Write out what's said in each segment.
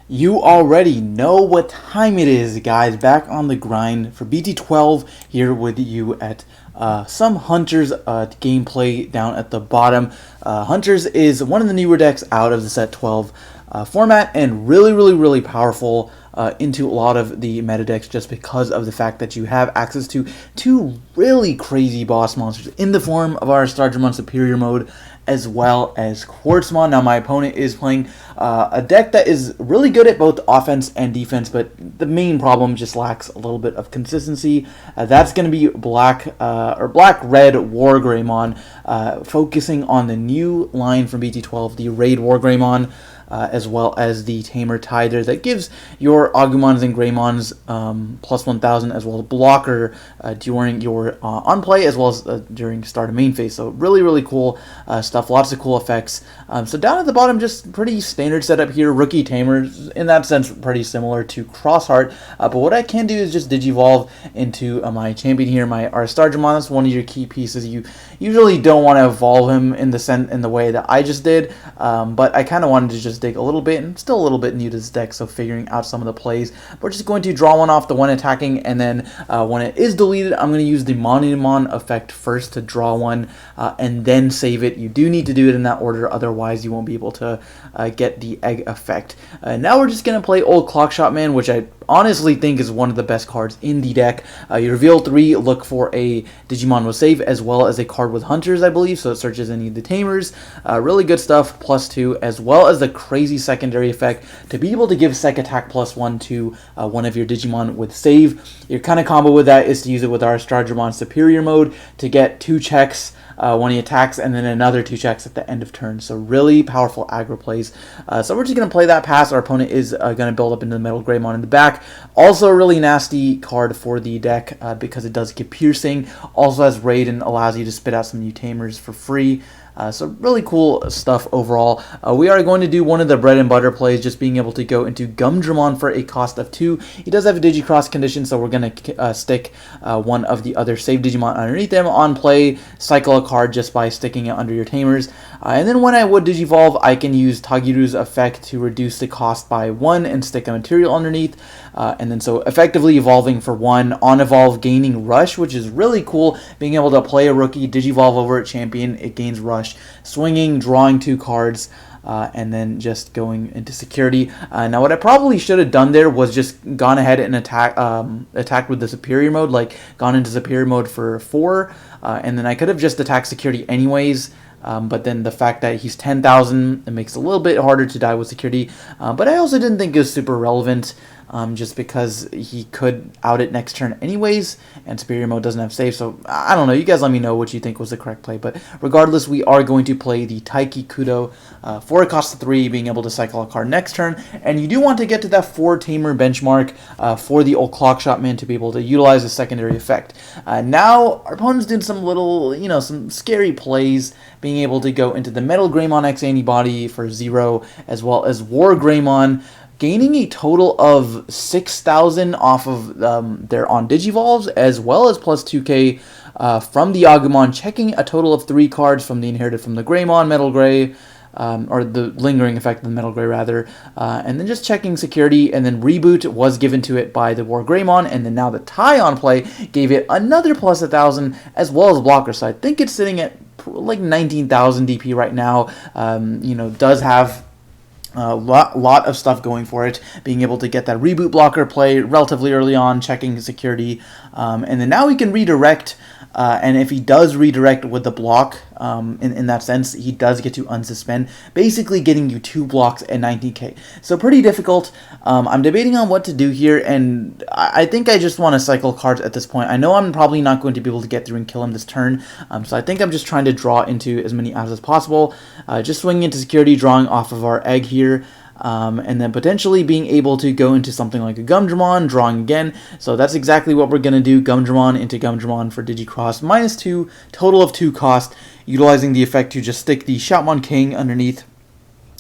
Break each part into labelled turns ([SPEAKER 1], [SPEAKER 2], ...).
[SPEAKER 1] You already know what time it is, guys. Back on the grind for BT12 here with you at some Hunters gameplay down at the bottom. Hunters is one of the newer decks out of the set 12 format and really powerful into a lot of the meta decks just because of the fact that you have access to two really crazy boss monsters in the form of our Digimon Superior mode as well as Quartzmon. Now my opponent is playing a deck that is really good at both offense and defense, but the main problem just lacks a little bit of consistency. That's going to be black-red WarGreymon, focusing on the new line from BT12, the Raid WarGreymon, as well as the Tamer Tither that gives your Agumons and Greymons plus 1000 as well as blocker during your on play as well as during start of main phase. So really cool stuff, lots of cool effects. So down at the bottom, just pretty standard setup here. Rookie Tamers, in that sense, pretty similar to Crossheart. But what I can do is just Digivolve into my champion here, my Digimon. That's one of your key pieces. You usually don't want to evolve him in the way that I just did, but I kind of wanted to just dig a little bit, and still a little bit new to this deck, so figuring out some of the plays. We're just going to draw one off the one attacking, and then when it is deleted, I'm going to use the Monimon effect first to draw one, and then save it. You do need to do it in that order, otherwise you won't be able to get the egg effect. Now we're just going to play Old Clockshot Man, which I honestly think is one of the best cards in the deck. You reveal 3, look for a Digimon with save, as well as a card with Hunters, I believe, so it searches any of the Tamers. Really good stuff, +2, as well as the crazy secondary effect to be able to give Sec Attack +1 to one of your Digimon with save. Your kind of combo with that is to use it with our Digimon Superior mode to get 2 checks when he attacks, and then another 2 checks at the end of turn. So really powerful aggro plays. So we're just going to play that pass. Our opponent is going to build up into the Metal Greymon in the back. Also a really nasty card for the deck because it does get piercing. Also has raid and allows you to spit out some new Tamers for free. So really cool stuff overall. We are going to do one of the bread and butter plays, just being able to go into Gumdramon for a cost of 2. He does have a Digicross condition, so we're going to stick one of the other save Digimon underneath him. On play, cycle a card just by sticking it under your Tamers. And then when I would Digivolve, I can use Tagiru's effect to reduce the cost by 1 and stick a material underneath. And then so effectively evolving for 1, on evolve gaining Rush, which is really cool. Being able to play a rookie, Digivolve over at champion, it gains Rush. Swinging, drawing 2 cards, and then just going into security. Now what I probably should have done there was just gone ahead and attacked with the superior mode, like gone into superior mode for 4, and then I could have just attacked security anyways. But then the fact that he's 10,000, it makes it a little bit harder to die with security. But I also didn't think it was super relevant, just because he could out it next turn anyways, and superior mode doesn't have save. So I don't know. You guys let me know what you think was the correct play. But regardless, we are going to play the Taiki Kudo for a cost of 3, being able to cycle a card next turn. And you do want to get to that 4 Tamer benchmark for the Old Clockshot Man to be able to utilize a secondary effect. Now our opponent's doing some little, some scary plays, being able to go into the Metal Greymon X Antibody for 0, as well as WarGreymon, gaining a total of 6,000 off of their on Digivolves, as well as plus 2k from the Agumon, checking a total of 3 cards from the Inherited from the Greymon, Metal Grey, or the lingering effect of the Metal Grey rather, and then just checking security, and then Reboot was given to it by the WarGreymon, and then now the tie on play gave it another plus 1,000 as well as blocker. So I think it's sitting at like 19,000 DP right now. Does have a lot of stuff going for it, being able to get that reboot blocker play relatively early on, checking security, and then now he can redirect, and if he does redirect with the block, in that sense, he does get to unsuspend, basically getting you 2 blocks at 19k. So pretty difficult. I'm debating on what to do here, and I think I just want to cycle cards at this point. I know I'm probably not going to be able to get through and kill him this turn, so I think I'm just trying to draw into as many apps as possible. Just swinging into security, drawing off of our egg here. And then potentially being able to go into something like a Gumdramon, drawing again. So that's exactly what we're going to do. Gumdramon into Gumdramon for Digicross, -2, total of 2 cost, utilizing the effect to just stick the Shoutmon King underneath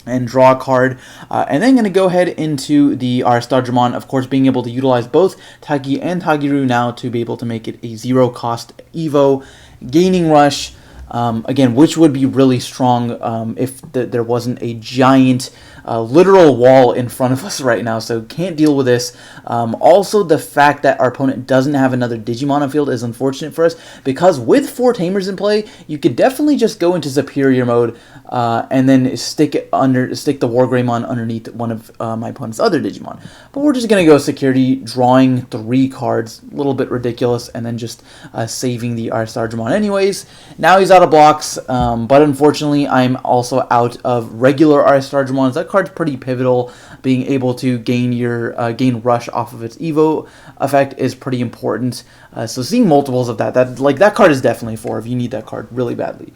[SPEAKER 1] and draw a card, and then going to go ahead into the Digimon, of course being able to utilize both Taiki and Tagiru now to be able to make it a 0 cost Evo, gaining Rush, Again, which would be really strong if there wasn't a giant literal wall in front of us right now, so can't deal with this. Also, the fact that our opponent doesn't have another Digimon on field is unfortunate for us, because with 4 Tamers in play, you could definitely just go into Superior mode and then stick the WarGreymon underneath one of my opponent's other Digimon. But we're just going to go Security, drawing 3 cards, a little bit ridiculous, and then just saving the Arstargemon anyways. Now he's out of blocks, but unfortunately I'm also out of regular Arstargemons. That card's pretty pivotal. Being able to gain rush off of its Evo effect is pretty important. So seeing multiples of that card is definitely 4 if you need that card really badly,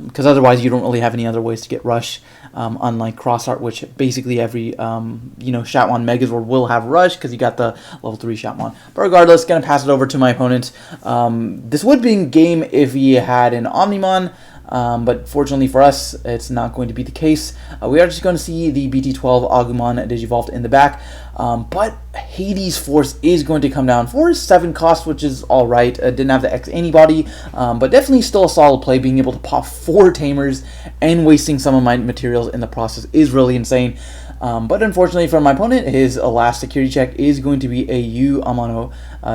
[SPEAKER 1] because otherwise you don't really have any other ways to get rush. Unlike Cross Art, which basically every Shatmon Megazord will have rush because you got the level 3 Shatmon. But regardless, gonna pass it over to my opponent. This would be in game if he had an Omnimon. But fortunately for us, it's not going to be the case. We are just going to see the BT12 Agumon Digivolved in the back. But Hades Force is going to come down for 7 cost, which is alright. Didn't have the X antibody, but definitely still a solid play. Being able to pop 4 Tamers and wasting some of my materials in the process is really insane. But unfortunately for my opponent, his last security check is going to be a Yu Amano,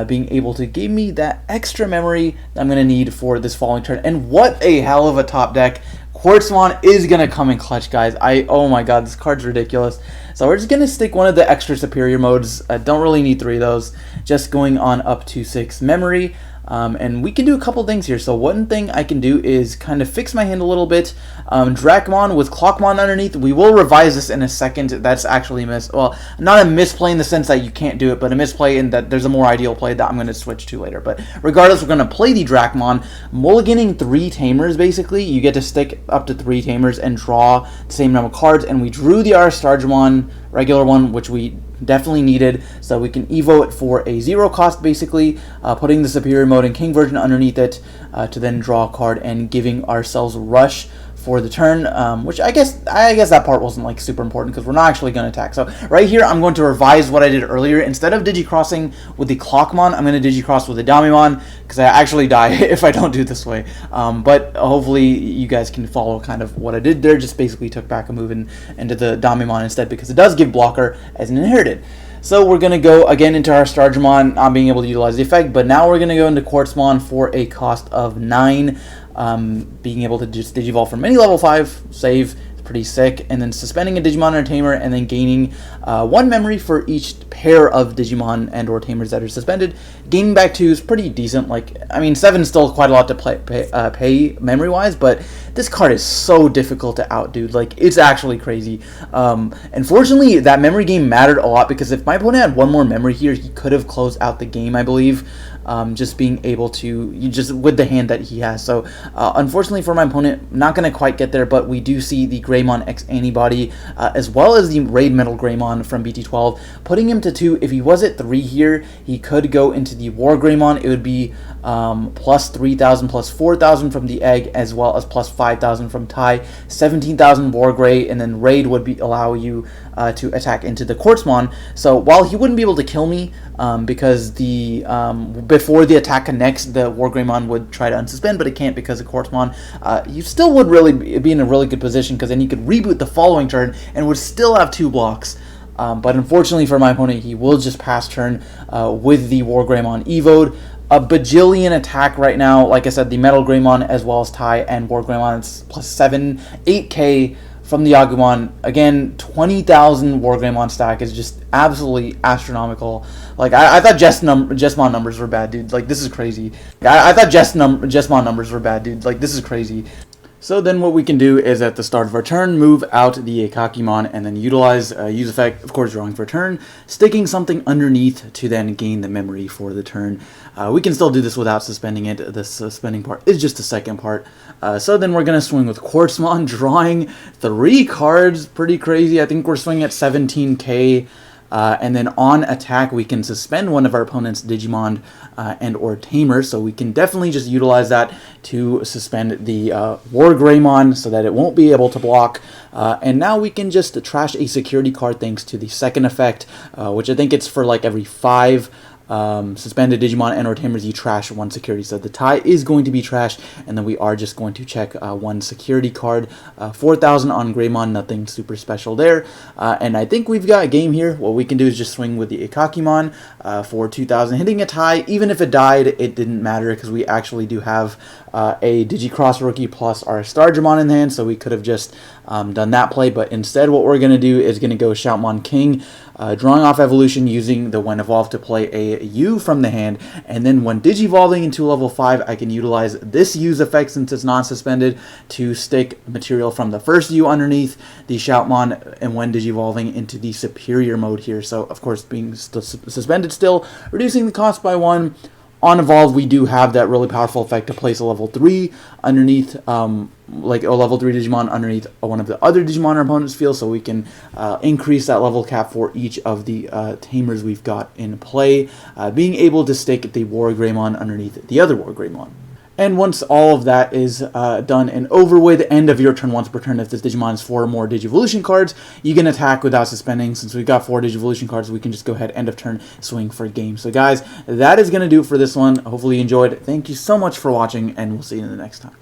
[SPEAKER 1] being able to give me that extra memory I'm going to need for this following turn. And what a hell of a top deck. Quartzmon is going to come in clutch, guys. Oh my god, this card's ridiculous. So we're just going to stick one of the extra superior modes. Don't really need 3 of those. Just going on up to 6 memory. And we can do a couple things here. So one thing I can do is kind of fix my hand a little bit. Dracmon with Clockmon underneath. We will revise this in a second. That's actually not a misplay in the sense that you can't do it, but a misplay in that there's a more ideal play that I'm going to switch to later. But regardless, we're going to play the Dracmon. Mulliganing 3 Tamers, basically. You get to stick up to 3 Tamers and draw the same number of cards. And we drew the Arstargemon, regular one, which we definitely needed, so we can evo it for a 0 cost, basically, putting the superior mode and king version underneath it to then draw a card and giving ourselves rush for the turn, which I guess that part wasn't like super important because we're not actually going to attack. So right here I'm going to revise what I did earlier. Instead of digicrossing with the Clockmon, I'm going to digicross with the Damimon because I actually die if I don't do it this way. But hopefully you guys can follow kind of what I did there. Just basically took back a move into the Damimon instead because it does give blocker as an inherited. So we're going to go again into our Arstargemon, not being able to utilize the effect, but now we're going to go into Quartzmon for a cost of 9. Being able to just Digivolve from any level 5 save, it's pretty sick, and then suspending a Digimon or Tamer, and then gaining 1 memory for each pair of Digimon and or Tamers that are suspended. Gaining back 2 is pretty decent. Like, I mean, 7 is still quite a lot to pay memory wise, but this card is so difficult to outdo. Like, it's actually crazy. Unfortunately, that memory game mattered a lot because if my opponent had 1 more memory here, he could have closed out the game, I believe. Just being able to, just with the hand that he has. So unfortunately for my opponent, not going to quite get there, but we do see the Greymon X antibody as well as the Raid Metal Greymon from BT12, putting him to 2. If he was at 3 here, he could go into the WarGreymon. It would be plus 3,000 plus 4,000 from the egg, as well as plus 5,000 from Tai, 17,000 Wargrey, and then Raid would allow you to attack into the Quartzmon. So while he wouldn't be able to kill me, because the before the attack connects, the WarGreymon would try to unsuspend, but it can't because of Quartzmon. You still would really be in a really good position because then you could reboot the following turn and would still have 2 blocks. But unfortunately for my opponent, he will just pass turn with the WarGreymon evoed. A bajillion attack right now. Like I said, the Metal Greymon as well as Tai and WarGreymon, it's plus 7, 8k from the Agumon. Again, 20,000 WarGreymon stack is just absolutely astronomical. Like, I thought Jesmon numbers were bad, dude. Like, this is crazy. I thought Jesmon numbers were bad, dude. Like, this is crazy. So then what we can do is at the start of our turn, move out the Akakimon and then utilize use effect, of course drawing for a turn, sticking something underneath to then gain the memory for the turn. We can still do this without suspending it. The suspending part is just the second part. So then we're going to swing with Quartzmon, drawing 3 cards. Pretty crazy. I think we're swinging at 17k. And then on attack, we can suspend one of our opponent's Digimon and or Tamer, so we can definitely just utilize that to suspend the WarGreymon so that it won't be able to block. And now we can just trash a security card thanks to the second effect, which I think it's for like every 5 suspended Digimon and or Tamers, you trash one security. So the tie is going to be trashed, and then we are just going to check one security card. 4,000 on Greymon, nothing super special there. And I think we've got a game here. What we can do is just swing with the Ikakimon for 2,000. Hitting a tie, even if it died, it didn't matter because we actually do have a Digicross rookie plus our Stargemon in hand, so we could have just done that play. But instead, what we're going to do is going to go Shoutmon King, drawing off evolution using the when evolved to play a U from the hand, and then when digivolving into level 5, I can utilize this U's effect since it's non-suspended to stick material from the first U underneath the Shoutmon, and when digivolving into the superior mode here. So of course being suspended still, reducing the cost by 1. On Evolve, we do have that really powerful effect to place a level 3 underneath, like a level 3 Digimon underneath one of the other Digimon our opponent's field, so we can increase that level cap for each of the Tamers we've got in play, being able to stick the WarGreymon underneath the other WarGreymon. And once all of that is done and over with, end of your turn once per turn. If this Digimon has 4 more Digivolution cards, you can attack without suspending. Since we've got 4 Digivolution cards, we can just go ahead, end of turn, swing for game. So guys, that is going to do it for this one. Hopefully you enjoyed. Thank you so much for watching, and we'll see you in the next time.